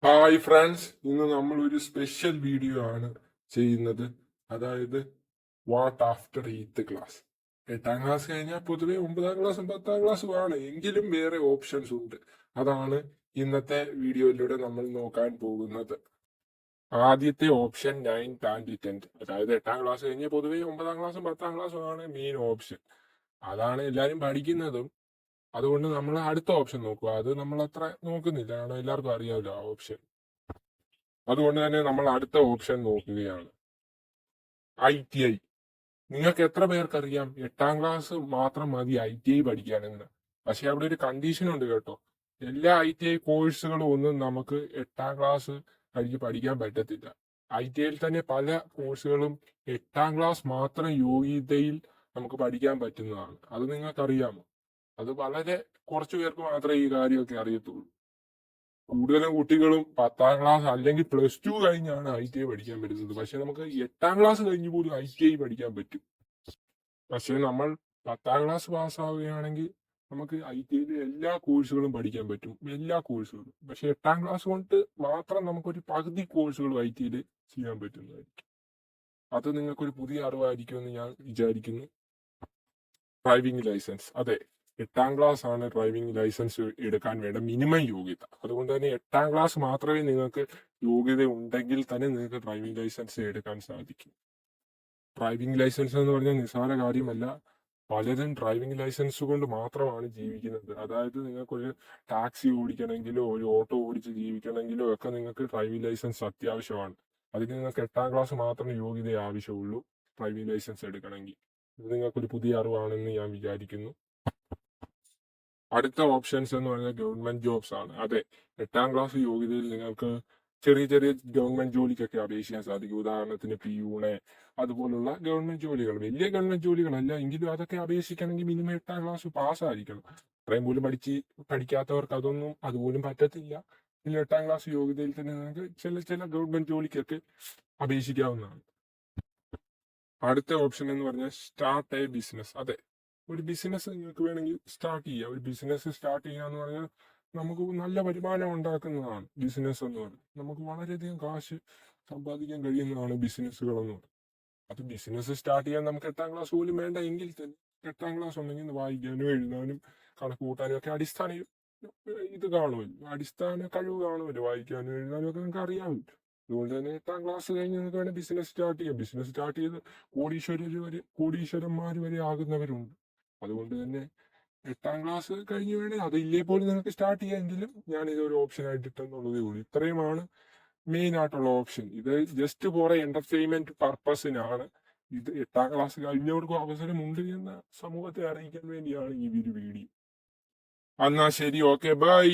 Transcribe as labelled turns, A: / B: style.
A: Hi friends, ഇന്ന് നമ്മൾ ഒരു സ്പെഷ്യൽ വീഡിയോ ആണ് ചെയ്യുന്നത്. അതായത് what after 8th class. 8ാം class കഴിഞ്ഞാൽ പൊതുവെ 9ാം ക്ലാസ്സും 10ാം ക്ലാസ്സും ആണ്, എങ്കിലും വേറെ ഓപ്ഷൻസ് ഉണ്ട്. അതാണ് ഇന്നത്തെ വീഡിയോയിലൂടെ നമ്മൾ നോക്കാൻ പോകുന്നത്. ആദ്യത്തെ ഓപ്ഷൻ 9th ആൻഡ് 10th, അതായത് 8ാം ക്ലാസ് കഴിഞ്ഞാൽ പൊതുവെ 9ാം ക്ലാസ്സും 10ാം ക്ലാസ്സും ആണ് മെയിൻ ഓപ്ഷൻ. അതാണ് എല്ലാവരും പഠിക്കുന്നതും. അതുകൊണ്ട് നമ്മൾ അടുത്ത ഓപ്ഷൻ നോക്കുക. അത് നമ്മൾ അത്ര നോക്കുന്നില്ല, കാരണം എല്ലാവർക്കും അറിയാമല്ലോ ആ ഓപ്ഷൻ. അതുകൊണ്ട് തന്നെ നമ്മൾ അടുത്ത ഓപ്ഷൻ നോക്കുകയാണ്, ITI. നിങ്ങൾക്ക് എത്ര പേർക്കറിയാം 8ാം ക്ലാസ് മാത്രം മതി ITI പഠിക്കാനെന്ന്? പക്ഷെ അവിടെ ഒരു കണ്ടീഷൻ ഉണ്ട് കേട്ടോ. എല്ലാ ITI കോഴ്സുകളും ഒന്നും നമുക്ക് 8ാം ക്ലാസ് കഴിഞ്ഞ് പഠിക്കാൻ പറ്റത്തില്ല. ITIയിൽ തന്നെ പല കോഴ്സുകളും 8ാം ക്ലാസ് മാത്രം യോഗ്യതയിൽ നമുക്ക് പഠിക്കാൻ പറ്റുന്നതാണ്. അത് നിങ്ങൾക്കറിയാമോ? അത് വളരെ കുറച്ചു പേർക്ക് മാത്രമേ ഈ കാര്യമൊക്കെ അറിയത്തുള്ളൂ. കൂടുതലും കുട്ടികളും 10ാം ക്ലാസ് അല്ലെങ്കിൽ +2 കഴിഞ്ഞാണ് ITI പഠിക്കാൻ പറ്റുന്നത്. പക്ഷെ നമുക്ക് 8ാം ക്ലാസ് കഴിഞ്ഞ് പോലും ITI പഠിക്കാൻ പറ്റും. പക്ഷെ നമ്മൾ 10ാം ക്ലാസ് പാസ്സാവുകയാണെങ്കിൽ നമുക്ക് ITIയിൽ എല്ലാ കോഴ്സുകളും പഠിക്കാൻ പറ്റും, എല്ലാ കോഴ്സുകളും. പക്ഷെ 8ാം ക്ലാസ് കൊണ്ട് മാത്രം നമുക്കൊരു പകുതി കോഴ്സുകളും ITIയിൽ ചെയ്യാൻ പറ്റുന്നതായിരിക്കും. അത് നിങ്ങൾക്കൊരു പുതിയ അറിവായിരിക്കുമെന്ന് ഞാൻ വിചാരിക്കുന്നു. ഡ്രൈവിംഗ് ലൈസൻസ്, അതെ, 8ാം ക്ലാസ് ആണ് ഡ്രൈവിംഗ് ലൈസൻസ് എടുക്കാൻ വേണ്ട മിനിമം യോഗ്യത. അതുകൊണ്ട് തന്നെ 8ാം ക്ലാസ് മാത്രമേ നിങ്ങൾക്ക് യോഗ്യത ഉണ്ടെങ്കിൽ തന്നെ നിങ്ങൾക്ക് ഡ്രൈവിംഗ് ലൈസൻസ് എടുക്കാൻ സാധിക്കും. ഡ്രൈവിംഗ് ലൈസൻസ് എന്ന് പറഞ്ഞാൽ നിസ്സാര കാര്യമല്ല. പലരും ഡ്രൈവിംഗ് ലൈസൻസ് കൊണ്ട് മാത്രമാണ് ജീവിക്കുന്നത്. അതായത് നിങ്ങൾക്കൊരു ടാക്സി ഓടിക്കണമെങ്കിലോ ഒരു ഓട്ടോ ഓടിച്ച് ജീവിക്കണമെങ്കിലോ ഒക്കെ നിങ്ങൾക്ക് ഡ്രൈവിംഗ് ലൈസൻസ് അത്യാവശ്യമാണ്. അതിന് നിങ്ങൾക്ക് 8ാം ക്ലാസ് മാത്രമേ യോഗ്യത ആവശ്യമുള്ളൂ ഡ്രൈവിംഗ് ലൈസൻസ് എടുക്കണമെങ്കിൽ. ഇത് നിങ്ങൾക്കൊരു പുതിയ അറിവാണെന്ന് ഞാൻ വിചാരിക്കുന്നു. അടുത്ത ഓപ്ഷൻസ് എന്ന് പറഞ്ഞാൽ ഗവൺമെന്റ് ജോബ്സ് ആണ്. അതെ, 8ാം ക്ലാസ് യോഗ്യതയിൽ നിങ്ങൾക്ക് ചെറിയ ചെറിയ ഗവൺമെന്റ് ജോലിക്കൊക്കെ അപേക്ഷിക്കാൻ സാധിക്കും. ഉദാഹരണത്തിന് പിയൂണ്, അതുപോലുള്ള ഗവൺമെന്റ് ജോലികൾ. വലിയ ഗവൺമെന്റ് ജോലികളല്ല, എങ്കിലും അതൊക്കെ അപേക്ഷിക്കണമെങ്കിൽ മിനിമം 8ാം ക്ലാസ് പാസ്സായിരിക്കണം. അത്രയും പോലും പഠിക്കാത്തവർക്ക് അതുപോലും പറ്റത്തില്ല. പിന്നെ 8ാം ക്ലാസ് യോഗ്യതയിൽ തന്നെ നിങ്ങൾക്ക് ചില ഗവൺമെന്റ് ജോലിക്കൊക്കെ അപേക്ഷിക്കാവുന്നതാണ്. അടുത്ത ഓപ്ഷൻ എന്ന് പറഞ്ഞാൽ സ്റ്റാർട്ട് എ ബിസിനസ്. അതെ, ഒരു ബിസിനസ് നിങ്ങൾക്ക് വേണമെങ്കിൽ സ്റ്റാർട്ട് ചെയ്യാം. ഒരു ബിസിനസ് സ്റ്റാർട്ട് ചെയ്യാന്ന് പറഞ്ഞാൽ നമുക്ക് നല്ല വരുമാനം ഉണ്ടാക്കുന്നതാണ് ബിസിനസ് എന്ന് പറയുന്നത്. നമുക്ക് വളരെയധികം കാശ് സമ്പാദിക്കാൻ കഴിയുന്നതാണ് ബിസിനസ്സുകൾ എന്ന് പറയുന്നത്. അത് ബിസിനസ് സ്റ്റാർട്ട് ചെയ്യാൻ നമുക്ക് 8ാം ക്ലാസ് പോലും വേണ്ട എങ്കിൽ തന്നെ 8ാം ക്ലാസ് ഉണ്ടെങ്കിൽ വായിക്കാനും എഴുതാനും കണക്ക് കൂട്ടാനും ഒക്കെ അടിസ്ഥാന ഇത് കാണുമല്ലോ, അടിസ്ഥാന കഴിവ് കാണുമല്ലോ. വായിക്കാനും എഴുതാനും ഒക്കെ നമുക്ക് അറിയാമല്ലോ. അതുകൊണ്ട് തന്നെ 8ാം ക്ലാസ് കഴിഞ്ഞ് നിങ്ങൾക്ക് വേണേൽ ബിസിനസ് സ്റ്റാർട്ട് ചെയ്യാം. ബിസിനസ് സ്റ്റാർട്ട് ചെയ്ത് കോടീശ്വരന്മാർ വരെ ആകുന്നവരുണ്ട്. അതുകൊണ്ട് തന്നെ 8ാം ക്ലാസ് കഴിഞ്ഞ് വേണേൽ, അത് ഇല്ലേ പോലും നിങ്ങൾക്ക് സ്റ്റാർട്ട് ചെയ്യാമെങ്കിലും ഞാൻ ഇതൊരു ഓപ്ഷൻ ആയിട്ട് ഇട്ടെന്നുള്ളതേ ഉള്ളൂ. ഇത്രയുമാണ് മെയിൻ ആയിട്ടുള്ള ഓപ്ഷൻ. ഇത് ജസ്റ്റ് കുറെ എന്റർടൈൻമെന്റ് പർപ്പസിനാണ്. ഇത് 8ാം ക്ലാസ് കഴിഞ്ഞവർക്കും അവസരമുണ്ട് എന്ന് സമൂഹത്തെ അറിയിക്കാൻ വേണ്ടിയാണ് ഈ ഒരു വീഡിയോ. എന്നാ ശരി, ഓക്കെ, ബൈ.